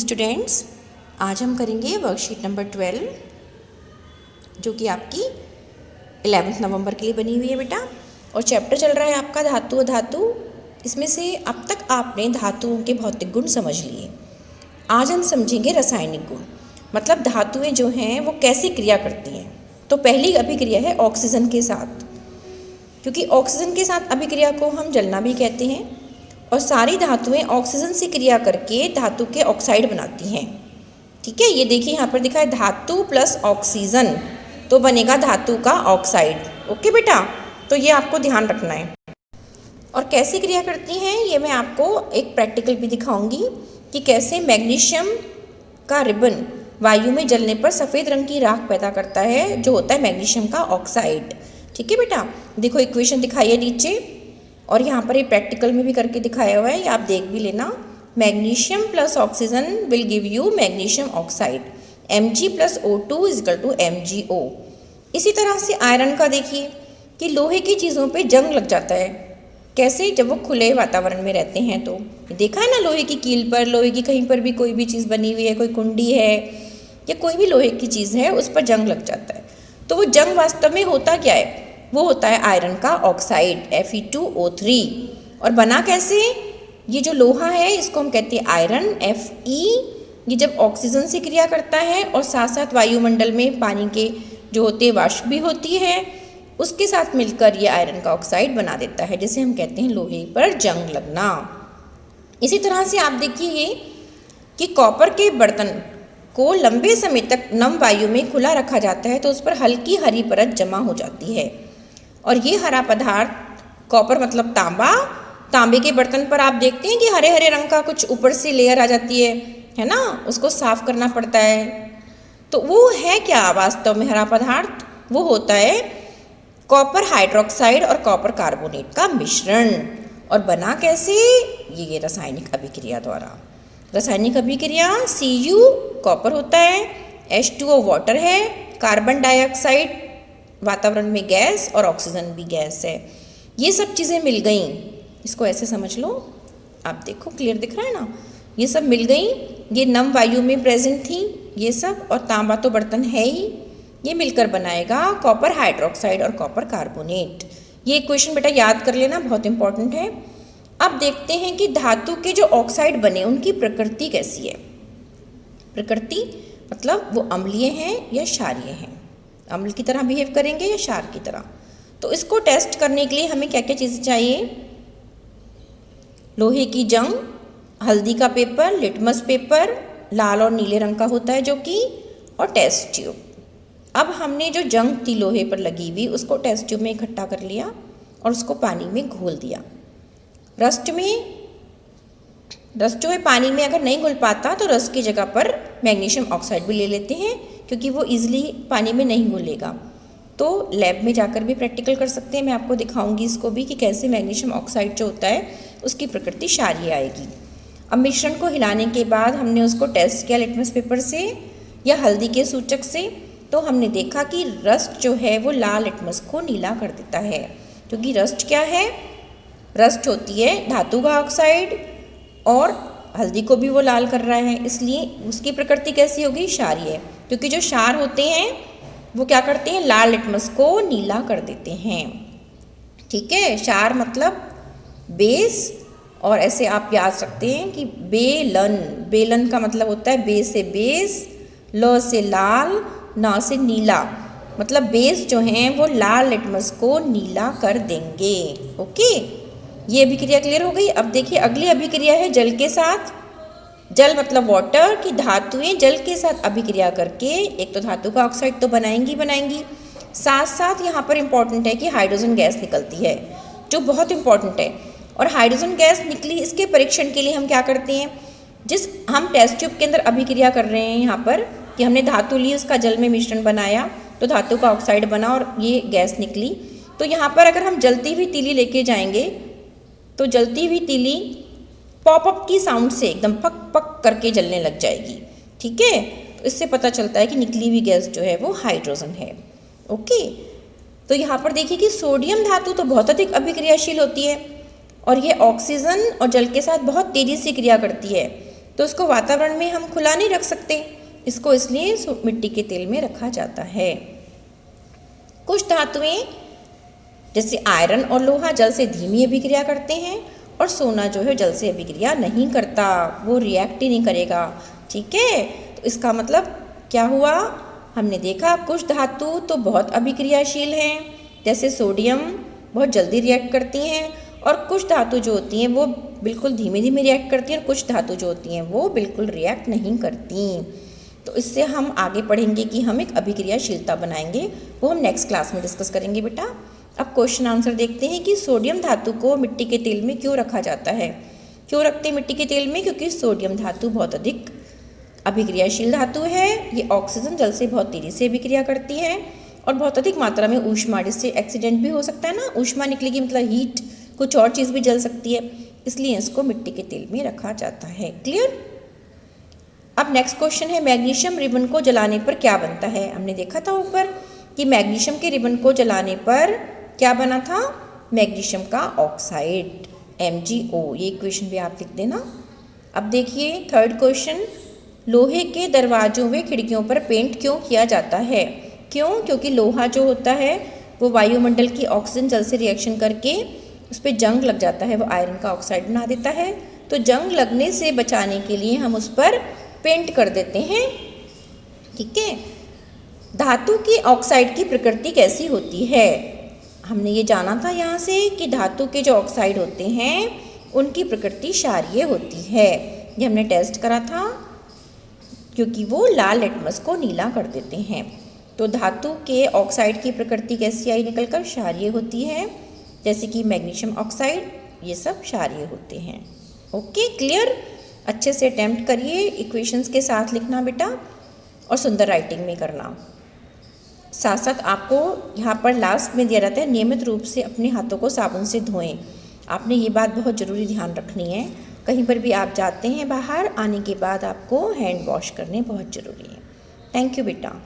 Students, आज हम करेंगे वर्कशीट नंबर 12 जो कि आपकी 11 नवंबर के लिए बनी हुई है बेटा। और चैप्टर चल रहा है आपका धातु अधातु। इसमें से अब तक आपने धातुओं के भौतिक गुण समझ लिए। आज हम समझेंगे रासायनिक गुण, मतलब धातुएं जो हैं वो कैसी क्रिया करती हैं। तो पहली अभिक्रिया है ऑक्सीजन के साथ, क्योंकि ऑक्सीजन के साथ अभिक्रिया को हम जलना भी कहते हैं। और सारी धातुएं ऑक्सीजन से क्रिया करके धातु के ऑक्साइड बनाती हैं। ठीक है, ये देखिए यहाँ पर दिखा है धातु प्लस ऑक्सीजन तो बनेगा धातु का ऑक्साइड। ओके बेटा, तो ये आपको ध्यान रखना है। और कैसे क्रिया करती हैं ये मैं आपको एक प्रैक्टिकल भी दिखाऊंगी कि कैसे मैग्नीशियम का रिबन वायु में जलने पर सफ़ेद रंग की राख पैदा करता है, जो होता है मैग्नीशियम का ऑक्साइड। ठीक है बेटा, देखो इक्वेशन दिखाई है नीचे और यहाँ पर ये प्रैक्टिकल में भी करके दिखाया हुआ है, ये आप देख भी लेना। Magnesium plus oxygen will give you magnesium oxide, Mg plus O2 equal to MgO। इसी तरह से आयरन का देखिए कि लोहे की चीज़ों पे जंग लग जाता है। कैसे? जब वो खुले वातावरण में रहते हैं। तो देखा है ना, लोहे की कील पर, लोहे की कहीं पर भी कोई भी चीज़ बनी हुई है, कोई कुंडी है या कोई भी लोहे की चीज़ है, उस पर जंग लग जाता है। तो वो जंग वास्तव में होता क्या है? वो होता है आयरन का ऑक्साइड Fe2O3। और बना कैसे? ये जो लोहा है इसको हम कहते हैं आयरन Fe। ये जब ऑक्सीजन से क्रिया करता है और साथ साथ वायुमंडल में पानी के जो होते हैं वाष्प भी होती है, उसके साथ मिलकर ये आयरन का ऑक्साइड बना देता है, जिसे हम कहते हैं लोहे पर जंग लगना। इसी तरह से आप देखिए ये कि कॉपर के बर्तन को लंबे समय तक नम वायु में खुला रखा जाता है तो उस पर हल्की हरी परत जमा हो जाती है। और ये हरा पदार्थ, कॉपर मतलब तांबा, तांबे के बर्तन पर आप देखते हैं कि हरे हरे रंग का कुछ ऊपर से लेयर आ जाती है ना, उसको साफ करना पड़ता है। तो वो है क्या वास्तव में हरा पदार्थ? वो होता है कॉपर हाइड्रोक्साइड और कॉपर कार्बोनेट का मिश्रण। और बना कैसे? ये रासायनिक अभिक्रिया द्वारा। रासायनिक अभिक्रिया Cu कॉपर होता है, H2O वाटर है, कार्बन डाइऑक्साइड वातावरण में गैस और ऑक्सीजन भी गैस है। ये सब चीज़ें मिल गई, इसको ऐसे समझ लो। आप देखो क्लियर दिख रहा है ना, ये सब मिल गई, ये नम वायु में प्रेजेंट थी ये सब, और तांबा तो बर्तन है ही, ये मिलकर बनाएगा कॉपर हाइड्रोक्साइड और कॉपर कार्बोनेट। ये इक्वेशन बेटा याद कर लेना, बहुत इंपॉर्टेंट है। अब देखते हैं कि धातु के जो ऑक्साइड बने उनकी प्रकृति कैसी है। प्रकृति मतलब वो अम्लीय हैं या क्षारीय हैं, अम्ल की तरह बिहेव करेंगे या क्षार की तरह। तो इसको टेस्ट करने के लिए हमें क्या क्या चीज़ें चाहिए? लोहे की जंग, हल्दी का पेपर, लिटमस पेपर लाल और नीले रंग का होता है जो कि, और टेस्ट ट्यूब। अब हमने जो जंग थी लोहे पर लगी हुई उसको टेस्ट ट्यूब में इकट्ठा कर लिया और उसको पानी में घोल दिया। रस्ट जो है पानी में अगर नहीं घुल पाता तो रस्ट की जगह पर मैग्नीशियम ऑक्साइड भी ले लेते हैं, क्योंकि वो इजीली पानी में नहीं घुलेगा। तो लैब में जाकर भी प्रैक्टिकल कर सकते हैं, मैं आपको दिखाऊंगी इसको भी कि कैसे मैग्नीशियम ऑक्साइड जो होता है उसकी प्रकृति क्षारीय आएगी। अब मिश्रण को हिलाने के बाद हमने उसको टेस्ट किया लिटमस पेपर से या हल्दी के सूचक से, तो हमने देखा कि रस्ट जो है वो लाल लिटमस को नीला कर देता है। क्योंकि रस्ट क्या है? रस्ट होती है धातु का ऑक्साइड और हल्दी को भी वो लाल कर रहा है, इसलिए उसकी प्रकृति कैसी होगी? क्षारीय। क्योंकि जो क्षार होते हैं वो क्या करते हैं? लाल लिटमस को नीला कर देते हैं। ठीक है, क्षार मतलब बेस, और ऐसे आप याद रखते हैं कि बेलन, बेलन का मतलब होता है बे से बेस, ल से लाल, ना से नीला, मतलब बेस जो हैं वो लाल लिटमस को नीला कर देंगे। ओके, ये अभिक्रिया क्लियर हो गई। अब देखिए अगली अभिक्रिया है जल के साथ। जल मतलब वाटर, कि धातुएं जल के साथ अभिक्रिया करके एक तो धातु का ऑक्साइड तो बनाएंगी, साथ साथ यहाँ पर इम्पॉर्टेंट है कि हाइड्रोजन गैस निकलती है, जो बहुत इम्पॉर्टेंट है। और हाइड्रोजन गैस निकली, इसके परीक्षण के लिए हम क्या करते हैं? जिस हम टेस्ट ट्यूब के अंदर अभिक्रिया कर रहे हैं यहाँ पर कि हमने धातु ली, उसका जल में मिश्रण बनाया तो धातु का ऑक्साइड बना और ये गैस निकली। तो यहाँ पर अगर हम जलती हुई तीली लेके जाएंगे तो जलती हुई तीली पॉपअप की साउंड से एकदम पक पक करके जलने लग जाएगी। ठीक है, तो इससे पता चलता है कि निकली हुई गैस जो है वो हाइड्रोजन है। ओके, तो यहाँ पर देखिए कि सोडियम धातु तो बहुत अधिक अभिक्रियाशील होती है और ये ऑक्सीजन और जल के साथ बहुत तेज़ी से क्रिया करती है। तो उसको वातावरण में हम खुला नहीं रख सकते, इसको इसलिए मिट्टी के तेल में रखा जाता है। कुछ धातुएं जैसे आयरन और लोहा जल से धीमी अभिक्रिया करते हैं और सोना जो है जल से अभिक्रिया नहीं करता, वो रिएक्ट ही नहीं करेगा। ठीक है, तो इसका मतलब क्या हुआ, हमने देखा कुछ धातु तो बहुत अभिक्रियाशील हैं, जैसे सोडियम बहुत जल्दी रिएक्ट करती हैं, और कुछ धातु जो होती हैं वो बिल्कुल धीमे धीमे रिएक्ट करती हैं, और कुछ धातु जो होती हैं वो बिल्कुल रिएक्ट नहीं करती। तो इससे हम आगे पढ़ेंगे कि हम एक अभिक्रियाशीलता बनाएंगे, वो हम नेक्स्ट क्लास में डिस्कस करेंगे बेटा। अब क्वेश्चन आंसर देखते हैं कि सोडियम धातु को मिट्टी के तेल में क्यों रखा जाता है। क्यों रखते हैं मिट्टी के तेल में, क्योंकि सोडियम धातु बहुत अधिक अभिक्रियाशील धातु है, ये ऑक्सीजन जल से बहुत तेज़ी से अभिक्रिया करती है और बहुत अधिक मात्रा में ऊष्मा, जिससे एक्सीडेंट भी हो सकता है ना, ऊष्मा निकलेगी मतलब हीट, कुछ और चीज़ भी जल सकती है, इसलिए इसको मिट्टी के तेल में रखा जाता है। क्लियर। अब नेक्स्ट क्वेश्चन है, मैग्नीशियम रिबन को जलाने पर क्या बनता है। हमने देखा था ऊपर कि मैग्नीशियम के रिबन को जलाने पर क्या बना था, मैग्नीशियम का ऑक्साइड MgO, ये इक्वेशन भी आप लिख देना। अब देखिए थर्ड क्वेश्चन, लोहे के दरवाजों व खिड़कियों पर पेंट क्यों किया जाता है। क्यों, क्योंकि लोहा जो होता है वो वायुमंडल की ऑक्सीजन जल से रिएक्शन करके उस पर जंग लग जाता है, वो आयरन का ऑक्साइड बना देता है, तो जंग लगने से बचाने के लिए हम उस पर पेंट कर देते हैं। ठीक है, धातु की ऑक्साइड की प्रकृति कैसी होती है, हमने ये जाना था यहाँ से कि धातु के जो ऑक्साइड होते हैं उनकी प्रकृति क्षारीय होती है, ये हमने टेस्ट करा था, क्योंकि वो लाल लिटमस को नीला कर देते हैं। तो धातु के ऑक्साइड की प्रकृति कैसी आई निकलकर, क्षारीय होती है, जैसे कि मैग्नीशियम ऑक्साइड, ये सब क्षारीय होते हैं। Okay, clear. अच्छे से अटेम्प्ट करिए, इक्वेशंस के साथ लिखना बेटा और सुंदर राइटिंग में करना। साथ साथ आपको यहाँ पर लास्ट में दिया रहता है, नियमित रूप से अपने हाथों को साबुन से धोएं। आपने ये बात बहुत ज़रूरी ध्यान रखनी है, कहीं पर भी आप जाते हैं बाहर, आने के बाद आपको हैंड वॉश करने बहुत ज़रूरी है। थैंक यू बेटा।